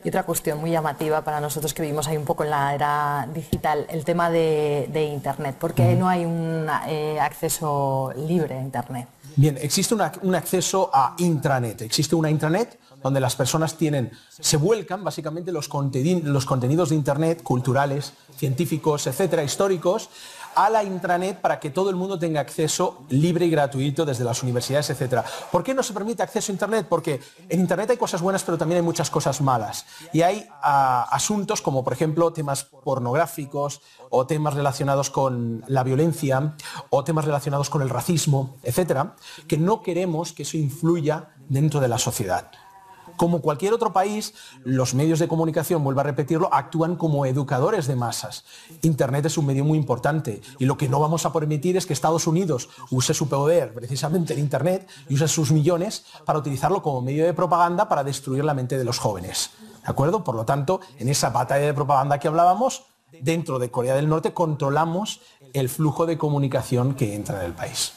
Y otra cuestión muy llamativa para nosotros que vivimos ahí un poco en la era digital, el tema de Internet. ¿Por qué no hay un acceso libre a Internet? Bien, existe un acceso a intranet. Existe una intranet donde las personas se vuelcan básicamente los contenidos de Internet, culturales, científicos, etcétera, históricos, a la intranet para que todo el mundo tenga acceso libre y gratuito desde las universidades, etcétera. ¿Por qué no se permite acceso a Internet? Porque en Internet hay cosas buenas, pero también hay muchas cosas malas. Y hay asuntos como, por ejemplo, temas pornográficos o temas relacionados con la violencia o temas relacionados con el racismo, etcétera, que no queremos que eso influya dentro de la sociedad. Como cualquier otro país, los medios de comunicación, vuelvo a repetirlo, actúan como educadores de masas. Internet es un medio muy importante y lo que no vamos a permitir es que Estados Unidos use su poder precisamente en Internet y use sus millones para utilizarlo como medio de propaganda para destruir la mente de los jóvenes. ¿De acuerdo? Por lo tanto, en esa batalla de propaganda que hablábamos, dentro de Corea del Norte controlamos el flujo de comunicación que entra en el país.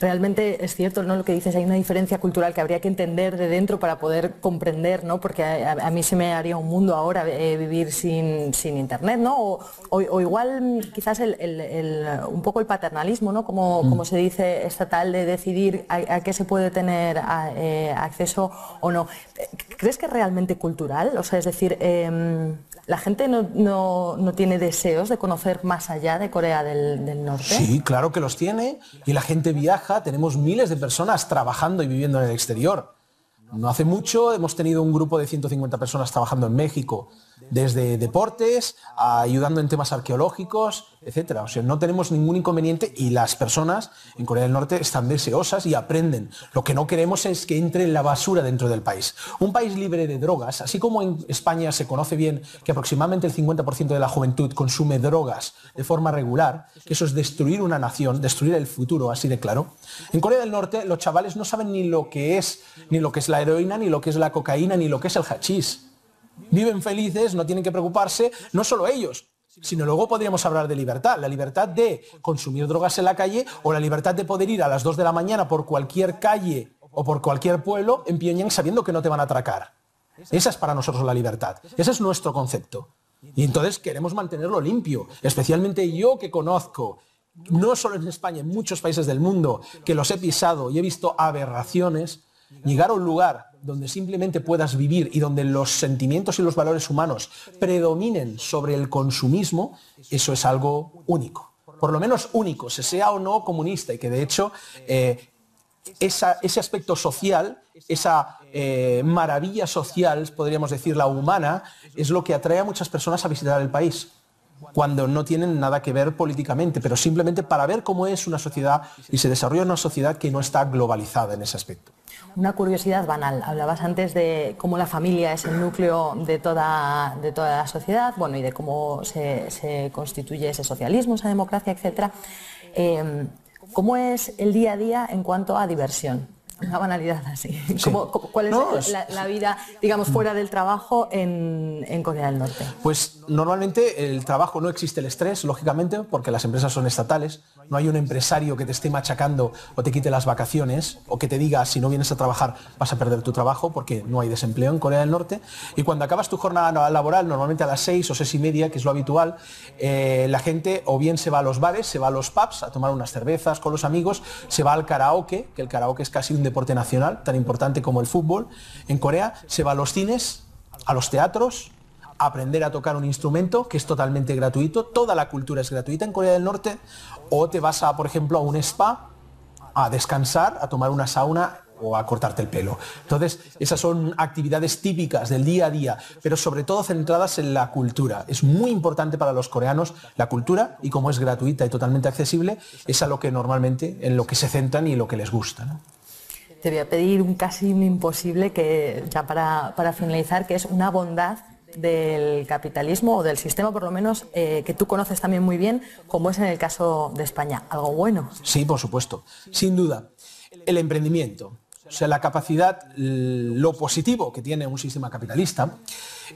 Realmente es cierto, ¿no?, lo que dices, hay una diferencia cultural que habría que entender de dentro para poder comprender, ¿no? Porque a mí se me haría un mundo ahora vivir sin Internet, ¿no? O igual quizás un poco el paternalismo, ¿no?, como se dice, estatal, de decidir a qué se puede tener acceso o no. ¿Crees que es realmente cultural? O sea, es decir, ¿la gente no tiene deseos de conocer más allá de Corea del Norte? Sí, claro que los tiene, y la gente viaja. Tenemos miles de personas trabajando y viviendo en el exterior. No hace mucho hemos tenido un grupo de 150 personas trabajando en México, desde deportes, ayudando en temas arqueológicos, etcétera. O sea, no tenemos ningún inconveniente y las personas en Corea del Norte están deseosas y aprenden. Lo que no queremos es que entre la basura dentro del país. Un país libre de drogas, así como en España se conoce bien que aproximadamente el 50% de la juventud consume drogas de forma regular, que eso es destruir una nación, destruir el futuro, así de claro. En Corea del Norte los chavales no saben ni lo que es la heroína, ni lo que es la cocaína, ni lo que es el hachís. Viven felices, no tienen que preocuparse, no solo ellos, sino luego podríamos hablar de libertad, la libertad de consumir drogas en la calle o la libertad de poder ir a las 2 de la mañana por cualquier calle o por cualquier pueblo en Pyongyang sabiendo que no te van a atracar. Esa es para nosotros la libertad, ese es nuestro concepto. Y entonces queremos mantenerlo limpio, especialmente yo que conozco, no solo en España, en muchos países del mundo, que los he pisado y he visto aberraciones. Llegar a un lugar donde simplemente puedas vivir y donde los sentimientos y los valores humanos predominen sobre el consumismo, eso es algo único. Por lo menos único, se sea o no comunista, y que de hecho ese aspecto social, esa maravilla social, podríamos decir la humana, es lo que atrae a muchas personas a visitar el país, cuando no tienen nada que ver políticamente, pero simplemente para ver cómo es una sociedad y se desarrolla una sociedad que no está globalizada en ese aspecto. Una curiosidad banal, hablabas antes de cómo la familia es el núcleo de toda la sociedad, bueno, y de cómo se constituye ese socialismo, esa democracia, etcétera. ¿Cómo es el día a día en cuanto a diversión? Una banalidad así. Sí. ¿Cuál es la vida, digamos, fuera del trabajo en Corea del Norte? Pues normalmente el trabajo, no existe el estrés, lógicamente, porque las empresas son estatales. No hay un empresario que te esté machacando o te quite las vacaciones o que te diga si no vienes a trabajar vas a perder tu trabajo, porque no hay desempleo en Corea del Norte. Y cuando acabas tu jornada laboral, normalmente a las 6 o 6:30, que es lo habitual, la gente o bien se va a los bares, se va a los pubs a tomar unas cervezas con los amigos, se va al karaoke, que el karaoke es casi un deporte nacional, tan importante como el fútbol en Corea, se va a los cines, a los teatros, a aprender a tocar un instrumento, que es totalmente gratuito, toda la cultura es gratuita en Corea del Norte, o te vas por ejemplo, a un spa, a descansar, a tomar una sauna o a cortarte el pelo. Entonces, esas son actividades típicas del día a día, pero sobre todo centradas en la cultura. Es muy importante para los coreanos la cultura, y como es gratuita y totalmente accesible, es a lo que normalmente, en lo que se centran y en lo que les gusta, ¿no? Te voy a pedir casi un imposible, que ya para finalizar, que es una bondad del capitalismo o del sistema, por lo menos, que tú conoces también muy bien, como es en el caso de España. ¿Algo bueno? Sí, por supuesto. Sin duda. El emprendimiento. O sea, la capacidad, lo positivo que tiene un sistema capitalista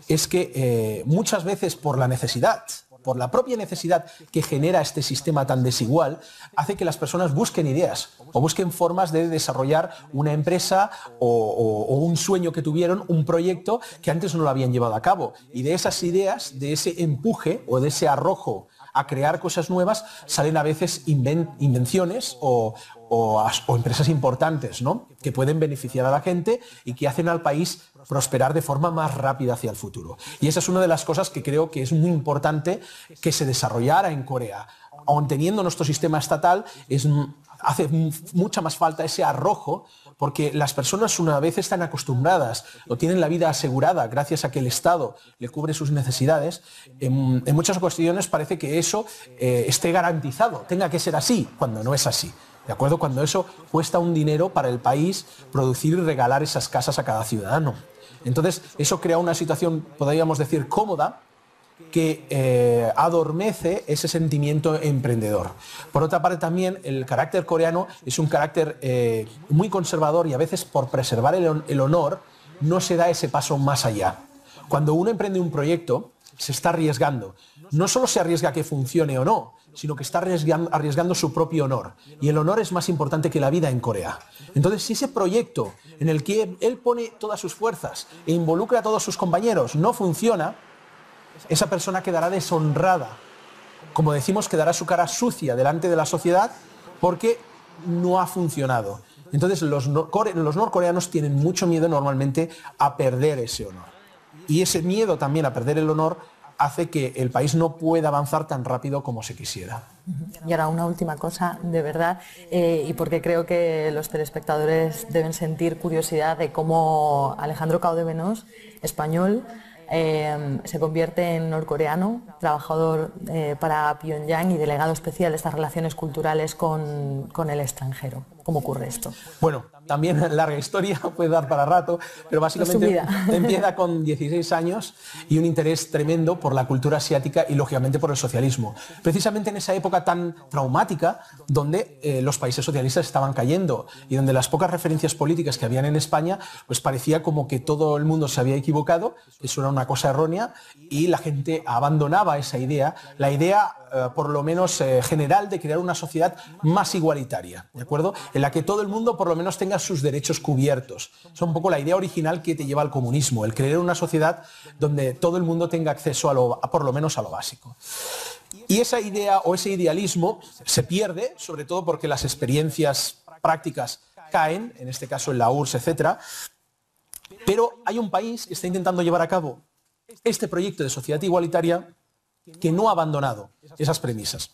es que muchas veces por la necesidad, por la propia necesidad que genera este sistema tan desigual, hace que las personas busquen ideas o busquen formas de desarrollar una empresa o un sueño que tuvieron, un proyecto que antes no lo habían llevado a cabo. Y de esas ideas, de ese empuje o de ese arrojo a crear cosas nuevas, salen a veces invenciones o empresas importantes, ¿no?, que pueden beneficiar a la gente y que hacen al país prosperar de forma más rápida hacia el futuro. Y esa es una de las cosas que creo que es muy importante que se desarrollara en Corea. Aun teniendo nuestro sistema estatal, hace mucha más falta ese arrojo, porque las personas, una vez están acostumbradas o tienen la vida asegurada gracias a que el Estado le cubre sus necesidades, en muchas ocasiones parece que eso esté garantizado, tenga que ser así, cuando no es así. ¿De acuerdo? Cuando eso cuesta un dinero para el país producir y regalar esas casas a cada ciudadano. Entonces, eso crea una situación, podríamos decir, cómoda, que adormece ese sentimiento emprendedor. Por otra parte, también el carácter coreano es un carácter muy conservador y a veces, por preservar el honor, no se da ese paso más allá. Cuando uno emprende un proyecto, se está arriesgando. No solo se arriesga a que funcione o no, sino que está arriesgando su propio honor. Y el honor es más importante que la vida en Corea. Entonces, si ese proyecto en el que él pone todas sus fuerzas e involucra a todos sus compañeros no funciona, esa persona quedará deshonrada. Como decimos, quedará su cara sucia delante de la sociedad porque no ha funcionado. Entonces, los norcoreanos tienen mucho miedo normalmente a perder ese honor. Y ese miedo también a perder el honor hace que el país no pueda avanzar tan rápido como se quisiera. Y ahora una última cosa, de verdad, y porque creo que los telespectadores deben sentir curiosidad de cómo Alejandro Cao de Benós, español, se convierte en norcoreano, trabajador para Pyongyang y delegado especial de estas relaciones culturales con el extranjero. ¿Cómo ocurre esto? Bueno, también larga historia, puede dar para rato, pero básicamente empieza con 16 años y un interés tremendo por la cultura asiática y lógicamente por el socialismo. Precisamente en esa época tan traumática donde los países socialistas estaban cayendo y donde las pocas referencias políticas que habían en España, pues parecía como que todo el mundo se había equivocado, eso era una cosa errónea y la gente abandonaba esa idea, la idea por lo menos general de crear una sociedad más igualitaria, ¿de acuerdo? En la que todo el mundo por lo menos tenga sus derechos cubiertos. Es un poco la idea original que te lleva al comunismo, el crear una sociedad donde todo el mundo tenga acceso por lo menos a lo básico. Y esa idea o ese idealismo se pierde, sobre todo porque las experiencias prácticas caen, en este caso en la URSS, etc. Pero hay un país que está intentando llevar a cabo este proyecto de sociedad igualitaria que no ha abandonado esas premisas.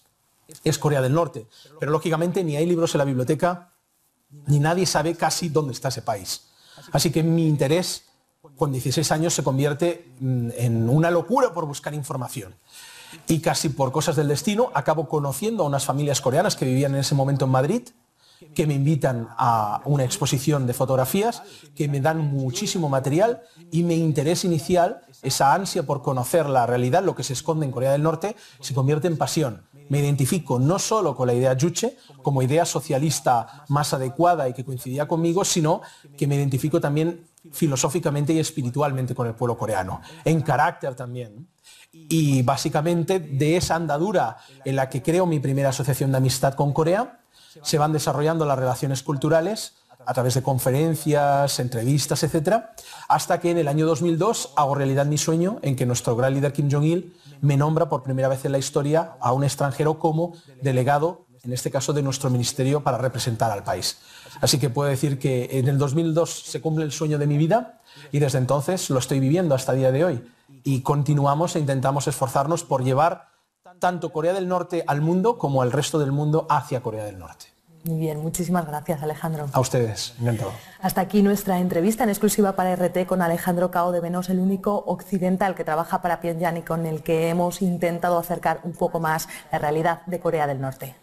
Es Corea del Norte, pero lógicamente ni hay libros en la biblioteca, ni nadie sabe casi dónde está ese país. Así que mi interés, con 16 años, se convierte en una locura por buscar información. Y casi por cosas del destino, acabo conociendo a unas familias coreanas que vivían en ese momento en Madrid, que me invitan a una exposición de fotografías, que me dan muchísimo material y mi interés inicial, esa ansia por conocer la realidad, lo que se esconde en Corea del Norte, se convierte en pasión. Me identifico no solo con la idea Juche, como idea socialista más adecuada y que coincidía conmigo, sino que me identifico también filosóficamente y espiritualmente con el pueblo coreano, en carácter también. Y básicamente de esa andadura en la que creo mi primera asociación de amistad con Corea, se van desarrollando las relaciones culturales a través de conferencias, entrevistas, etc., hasta que en el año 2002 hago realidad mi sueño en que nuestro gran líder Kim Jong-il me nombra por primera vez en la historia a un extranjero como delegado, en este caso de nuestro ministerio, para representar al país. Así que puedo decir que en el 2002 se cumple el sueño de mi vida y desde entonces lo estoy viviendo hasta el día de hoy. Y continuamos e intentamos esforzarnos por llevar tanto Corea del Norte al mundo como al resto del mundo hacia Corea del Norte. Muy bien, muchísimas gracias, Alejandro. A ustedes, encantado. Hasta aquí nuestra entrevista en exclusiva para RT con Alejandro Cao de Benós, el único occidental que trabaja para Pyongyang y con el que hemos intentado acercar un poco más la realidad de Corea del Norte.